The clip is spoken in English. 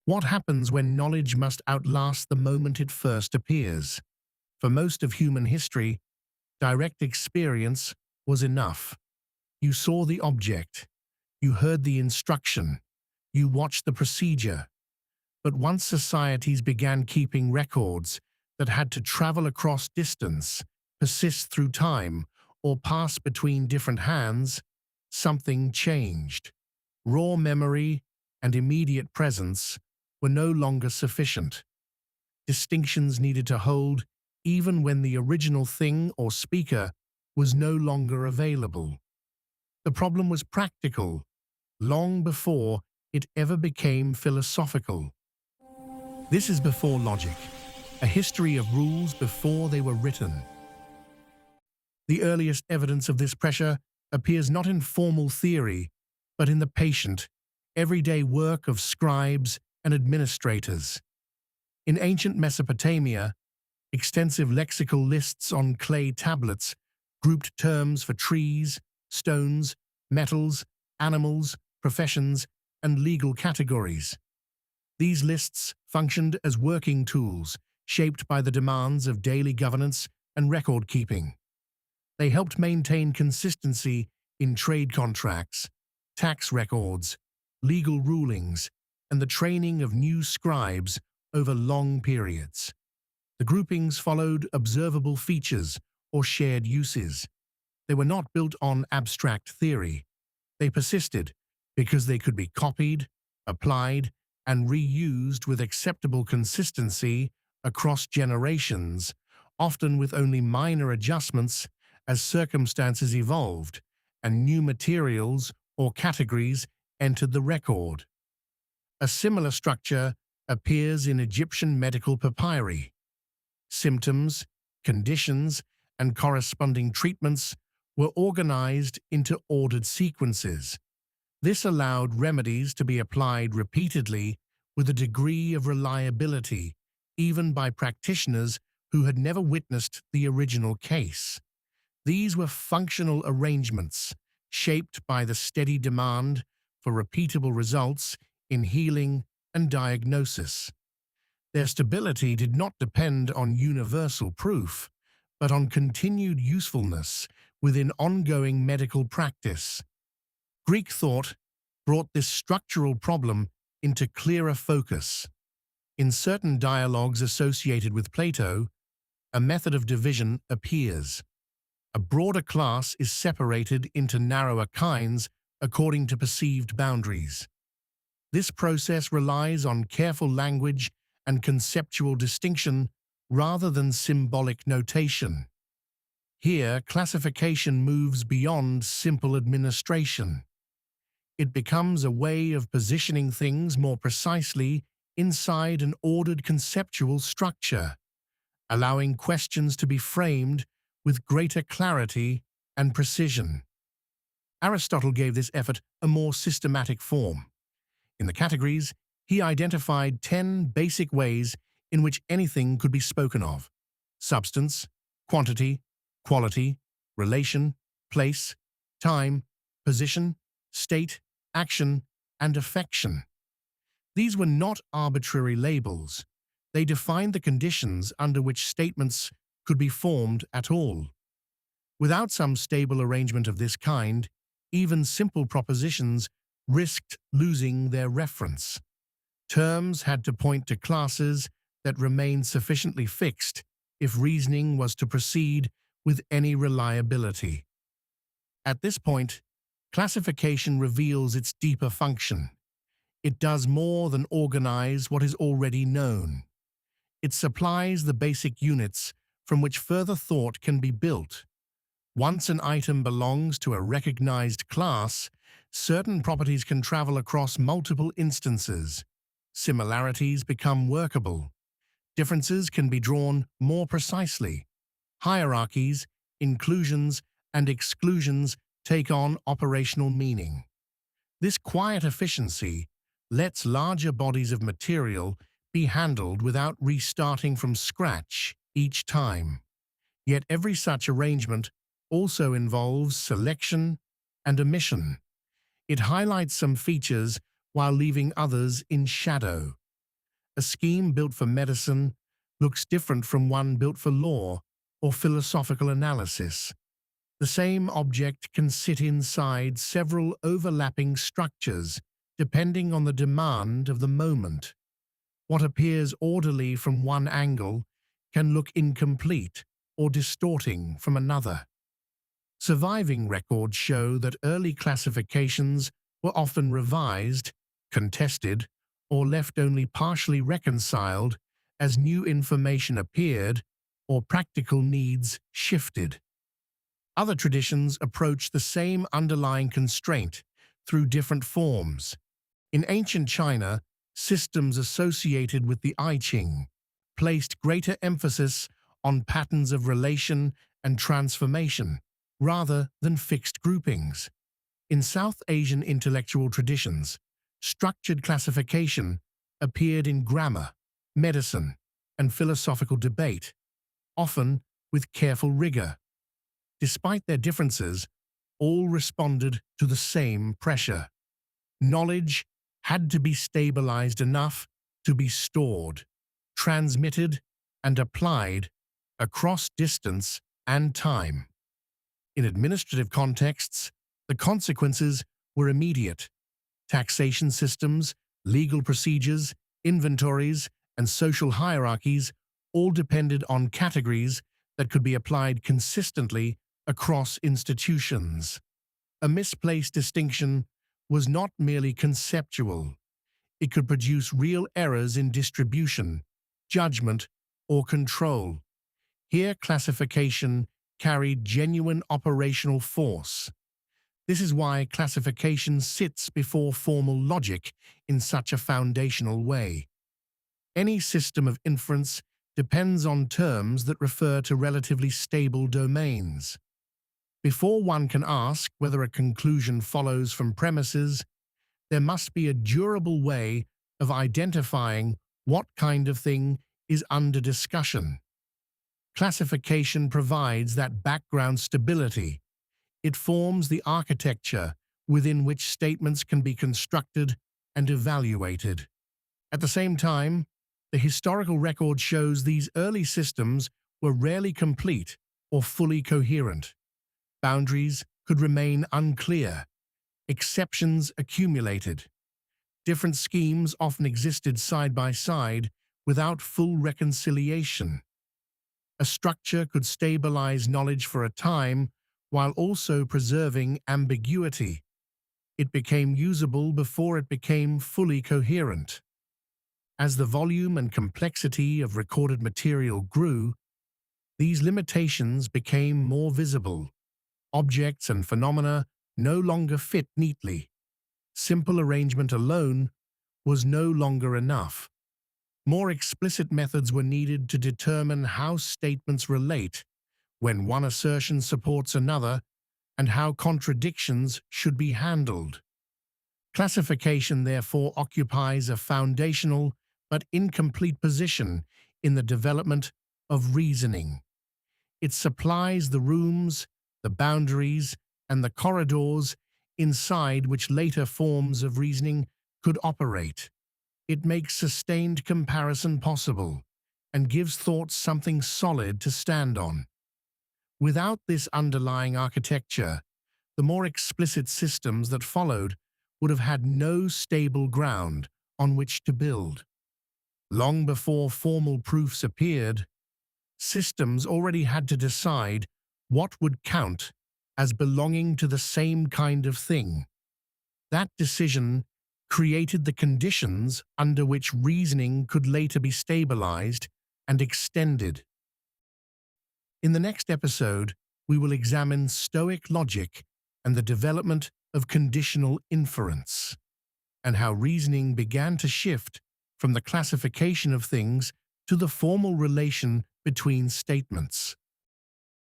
What happens when knowledge must outlast the moment it first appears? For most of human history, direct experience was enough. You saw the object, you heard the instruction, you watched the procedure. But once societies began keeping records that had to travel across distance, persist through time, or pass between different hands, something changed. Raw memory and immediate presence were no longer sufficient. Distinctions needed to hold even when the original thing or speaker was no longer available. The problem was practical, long before it ever became philosophical. This is before logic, a history of rules before they were written. The earliest evidence of this pressure appears not in formal theory, but in the patient, everyday work of scribes and administrators. In ancient Mesopotamia, extensive lexical lists on clay tablets grouped terms for trees, stones, metals, animals, professions, and legal categories. These lists functioned as working tools, shaped by the demands of daily governance and record-keeping. They helped maintain consistency in trade contracts, tax records, legal rulings, and the training of new scribes over long periods. The groupings followed observable features or shared uses. They were not built on abstract theory. They persisted because they could be copied, applied, and reused with acceptable consistency across generations, often with only minor adjustments as circumstances evolved and new materials or categories entered the record. A similar structure appears in Egyptian medical papyri. Symptoms, conditions, and corresponding treatments were organized into ordered sequences. This allowed remedies to be applied repeatedly with a degree of reliability, even by practitioners who had never witnessed the original case. These were functional arrangements, shaped by the steady demand for repeatable results in healing and diagnosis. Their stability did not depend on universal proof, but on continued usefulness within ongoing medical practice. Greek thought brought this structural problem into clearer focus. In certain dialogues associated with Plato, a method of division appears. A broader class is separated into narrower kinds according to perceived boundaries. This process relies on careful language and conceptual distinction rather than symbolic notation. Here, classification moves beyond simple administration. It becomes a way of positioning things more precisely inside an ordered conceptual structure, allowing questions to be framed with greater clarity and precision. Aristotle gave this effort a more systematic form. In the categories, he identified 10 basic ways in which anything could be spoken of: substance, quantity, quality, relation, place, time, position, state, action, and affection. These were not arbitrary labels. They defined the conditions under which statements could be formed at all. Without some stable arrangement of this kind, even simple propositions risked losing their reference. Terms had to point to classes that remained sufficiently fixed if reasoning was to proceed with any reliability. At this point, classification reveals its deeper function. It does more than organize what is already known. It supplies the basic units from which further thought can be built. Once an item belongs to a recognized class, certain properties can travel across multiple instances. Similarities become workable. Differences can be drawn more precisely. Hierarchies, inclusions, and exclusions take on operational meaning. This quiet efficiency lets larger bodies of material be handled without restarting from scratch each time. Yet every such arrangement also involves selection and omission. It highlights some features while leaving others in shadow. A scheme built for medicine looks different from one built for law or philosophical analysis. The same object can sit inside several overlapping structures depending on the demand of the moment. What appears orderly from one angle can look incomplete or distorting from another. Surviving records show that early classifications were often revised, contested, or left only partially reconciled as new information appeared or practical needs shifted. Other traditions approach the same underlying constraint through different forms. In ancient China, systems associated with the I Ching placed greater emphasis on patterns of relation and transformation rather than fixed groupings. In South Asian intellectual traditions, structured classification appeared in grammar, medicine, and philosophical debate, often with careful rigor. Despite their differences, all responded to the same pressure. Knowledge had to be stabilized enough to be stored, transmitted, and applied across distance and time. In administrative contexts, the consequences were immediate. Taxation systems, legal procedures, inventories, and social hierarchies all depended on categories that could be applied consistently across institutions. A misplaced distinction was not merely conceptual. It could produce real errors in distribution, judgment, or control. Here, classification carried genuine operational force. This is why classification sits before formal logic in such a foundational way. Any system of inference depends on terms that refer to relatively stable domains. Before one can ask whether a conclusion follows from premises, there must be a durable way of identifying what kind of thing is under discussion. Classification provides that background stability. It forms the architecture within which statements can be constructed and evaluated. At the same time, the historical record shows these early systems were rarely complete or fully coherent. Boundaries could remain unclear. Exceptions accumulated. Different schemes often existed side by side without full reconciliation. A structure could stabilize knowledge for a time while also preserving ambiguity. It became usable before it became fully coherent. As the volume and complexity of recorded material grew, these limitations became more visible. Objects and phenomena no longer fit neatly. Simple arrangement alone was no longer enough. More explicit methods were needed to determine how statements relate, when one assertion supports another, and how contradictions should be handled. Classification, therefore, occupies a foundational but incomplete position in the development of reasoning. It supplies the rooms, the boundaries, and the corridors inside which later forms of reasoning could operate. It makes sustained comparison possible and gives thought something solid to stand on. Without this underlying architecture, the more explicit systems that followed would have had no stable ground on which to build. Long before formal proofs appeared, systems already had to decide what would count as belonging to the same kind of thing. That decision created the conditions under which reasoning could later be stabilized and extended. In the next episode, we will examine Stoic logic and the development of conditional inference, and how reasoning began to shift from the classification of things to the formal relation between statements.